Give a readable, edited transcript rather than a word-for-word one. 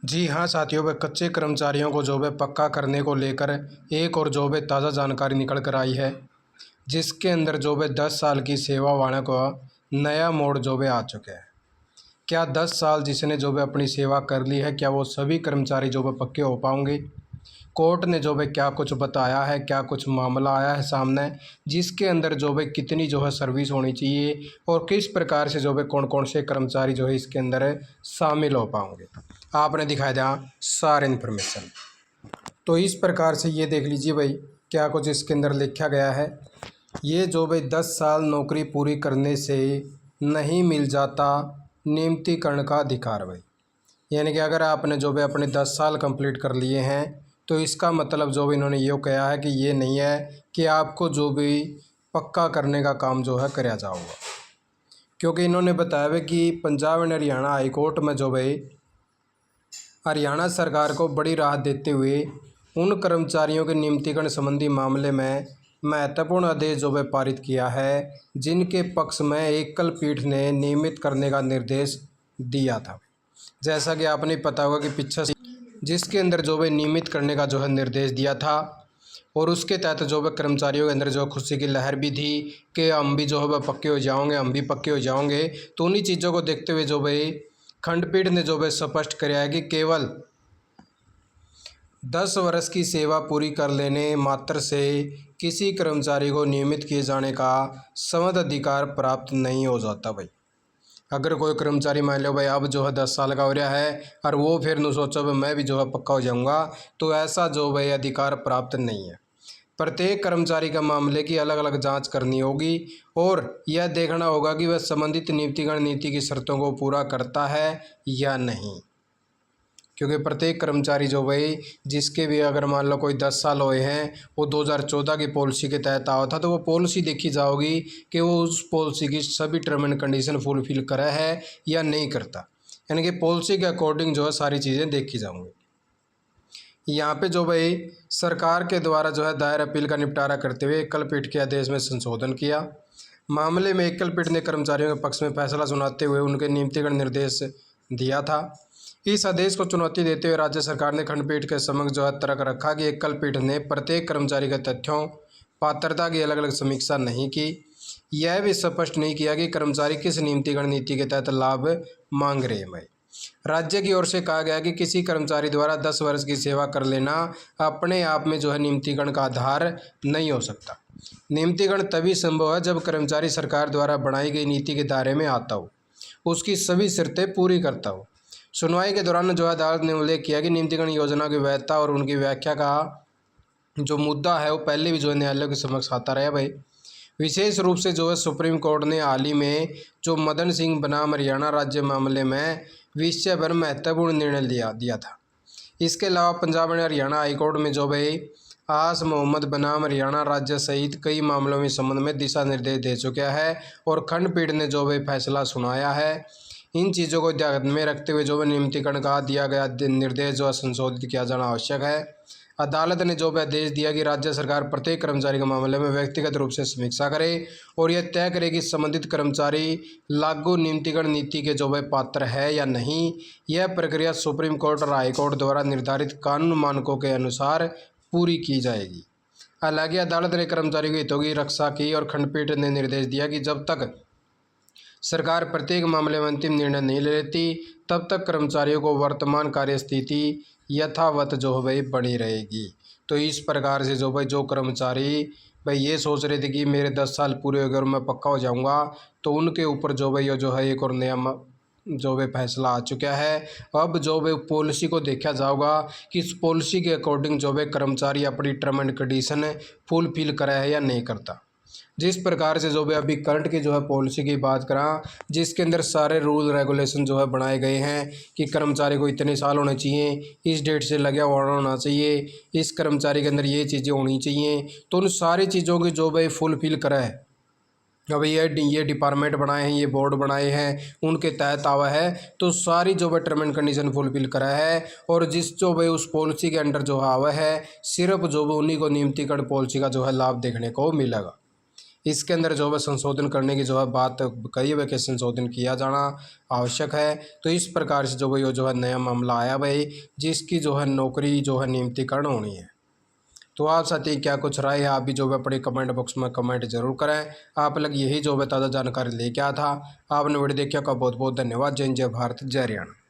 जी हाँ साथियों, वे कच्चे कर्मचारियों को जो है पक्का करने को लेकर एक और जो है ताज़ा जानकारी निकल कर आई है, जिसके अंदर जो है 10 साल की सेवा वाले को नया मोड़ जो है आ चुका है। क्या 10 साल जिसने जो है अपनी सेवा कर ली है, क्या वो सभी कर्मचारी जो है पक्के हो पाएंगे? कोर्ट ने जो है क्या कुछ बताया है, क्या कुछ मामला आया है सामने, जिसके अंदर जो है कितनी जो है सर्विस होनी चाहिए और किस प्रकार से जो है कौन कौन से कर्मचारी जो है इसके अंदर शामिल हो पाएंगे। आपने दिखाया था सारे इन्फॉर्मेशन। तो इस प्रकार से ये देख लीजिए भाई, क्या कुछ इसके अंदर लिखा गया है। ये जो भाई 10 साल नौकरी पूरी करने से नहीं मिल जाता नियमितीकरण का अधिकार भाई। यानी कि अगर आपने जो भी अपने 10 साल कंप्लीट कर लिए हैं, तो इसका मतलब जो भी इन्होंने ये कहा है कि ये नहीं है कि आपको जो भी पक्का करने का काम जो है कराया जाऊगा। क्योंकि इन्होंने बताया है कि Punjab and Haryana high court में जो भाई हरियाणा सरकार को बड़ी राहत देते हुए उन कर्मचारियों के नियमितीकरण संबंधी मामले में महत्वपूर्ण आदेश जो है पारित किया है, जिनके पक्ष में एकल पीठ ने नियमित करने का निर्देश दिया था। जैसा कि आपने पता होगा कि पीछे जिसके अंदर जो है नियमित करने का जो है निर्देश दिया था, और उसके तहत जो है कर्मचारियों के अंदर जो खुशी की लहर भी थी कि हम भी जो है पक्के हो जाओगे, हम भी पक्के हो जाओगे। तो उन्हीं चीज़ों को देखते हुए जो भाई खंडपीठ ने जो है स्पष्ट किया है कि केवल 10 वर्ष की सेवा पूरी कर लेने मात्र से किसी कर्मचारी को नियमित किए जाने का संवैध अधिकार प्राप्त नहीं हो जाता भाई। अगर कोई कर्मचारी मान लो भाई अब जो है 10 साल का हो रहा है और वो फिर न सोचो भाई मैं भी जो है पक्का हो जाऊंगा, तो ऐसा जो भाई अधिकार प्राप्त नहीं है। प्रत्येक कर्मचारी का मामले की अलग अलग जांच करनी होगी और यह देखना होगा कि वह संबंधित नियमितीकरण नीति की शर्तों को पूरा करता है या नहीं। क्योंकि प्रत्येक कर्मचारी जो भाई जिसके भी अगर मान लो कोई 10 साल हुए हैं, वो 2014 की पॉलिसी के तहत आया था, तो वो पॉलिसी देखी जाओगी कि वो उस पॉलिसी की सभी टर्म एंड कंडीशन फुलफिल करा है या नहीं करता। यानी कि पॉलिसी के अकॉर्डिंग जो है सारी चीज़ें देखी जाऊँगी। यहाँ पे जो भाई सरकार के द्वारा जो है दायर अपील का निपटारा करते हुए एकल पीठ के आदेश में संशोधन किया। मामले में एकल पीठ ने कर्मचारियों के पक्ष में फैसला सुनाते हुए उनके नियमितीकरण निर्देश दिया था। इस आदेश को चुनौती देते हुए राज्य सरकार ने खंडपीठ के समक्ष जो है तर्क रखा कि एकल पीठ ने प्रत्येक कर्मचारी के तथ्यों पात्रता की अलग अलग समीक्षा नहीं की। यह भी स्पष्ट नहीं किया कि कर्मचारी किस नियमितीकरण नीति के तहत लाभ मांग रहे हैं। राज्य की ओर से कहा गया कि किसी कर्मचारी द्वारा 10 वर्ष की सेवा कर लेना अपने आप में जो है नियमितीकरण का आधार नहीं हो सकता। नियमितीकरण तभी संभव है जब कर्मचारी सरकार द्वारा बनाई गई नीति के दायरे में आता हो, उसकी सभी शर्तें पूरी करता हो। सुनवाई के दौरान जो है अदालत ने उल्लेख किया कि नियमितीकरण योजना की वैधता और उनकी व्याख्या का जो मुद्दा है वो पहले भी जो है न्यायालय के समक्ष आता रहा भाई। विशेष रूप से जो है सुप्रीम कोर्ट ने हाल ही में जो मदन सिंह बनाम हरियाणा राज्य मामले में विषय पर महत्वपूर्ण निर्णय दिया था। इसके अलावा पंजाब एंड हरियाणा हाईकोर्ट में जो भाई आस मोहम्मद बनाम हरियाणा राज्य सहित कई मामलों में संबंध में दिशा निर्देश दे चुका है और खंडपीठ ने जो भाई फैसला सुनाया है। इन चीज़ों को ध्यान में रखते हुए जो है नियमितीकरण का दिया गया निर्देश जो है संशोधित किया जाना आवश्यक है। अदालत ने जो भी आदेश दिया कि राज्य सरकार प्रत्येक कर्मचारी के मामले में व्यक्तिगत रूप से समीक्षा करे और यह तय करे कि संबंधित कर्मचारी लागू नियमितीकरण नीति के जो है पात्र है या नहीं। यह प्रक्रिया सुप्रीम कोर्ट और हाई कोर्ट द्वारा निर्धारित कानून मानकों के अनुसार पूरी की जाएगी। हालांकि अदालत ने कर्मचारी के हितों की रक्षा की और खंडपीठ ने निर्देश दिया कि जब तक सरकार प्रत्येक मामले में अंतिम निर्णय नहीं ले लेती, तब तक कर्मचारियों को वर्तमान कार्य स्थिति यथावत जो है भाई बनी रहेगी। तो इस प्रकार से जो भाई जो कर्मचारी भाई ये सोच रहे थे कि मेरे 10 साल पूरे हो गए और मैं पक्का हो जाऊंगा, तो उनके ऊपर जो भाई जो है एक और नया जो भाई फैसला आ चुका है। अब जो भाई पॉलिसी को देखा जाएगा कि इस पॉलिसी के अकॉर्डिंग जो भाई कर्मचारी अपनी टर्म एंड कंडीशन फुलफिल करा है या नहीं करता। जिस प्रकार से जो भी अभी करंट की जो है पॉलिसी की बात करा, जिसके अंदर सारे रूल रेगुलेशन जो है बनाए गए हैं कि कर्मचारी को इतने साल होने चाहिए, इस डेट से लगा हुआ होना चाहिए, इस कर्मचारी के अंदर ये चीज़ें होनी चाहिए, तो उन सारी चीज़ों की जो भाई फुलफिल करा है। अब ये डिपार्टमेंट बनाए हैं, ये बोर्ड बनाए हैं, उनके तहत आवा है, तो सारी जो भाई टर्म एंड कंडीशन फुलफिल करा है। और जिस जो भाई उस पॉलिसी के अंडर जो आवा है, सिर्फ जो उन्हीं को नियमितीकरण पॉलिसी का जो है लाभ देखने को मिलेगा। इसके अंदर जो है संशोधन करने की जो है बात कही है कि संशोधन किया जाना आवश्यक है। तो इस प्रकार से जो है ये जो है नया मामला आया भाई, जिसकी जो है नौकरी जो है नियमितीकरण होनी है। तो आप साथी क्या कुछ राय है, आप भी जो है अपने कमेंट बॉक्स में कमेंट जरूर करें। आप लग यही जो है ताज़ा जानकारी लेके आया था। आपने वीडियो देखा का बहुत बहुत धन्यवाद। जय हिंद, जय भारत, जय हरियाणा।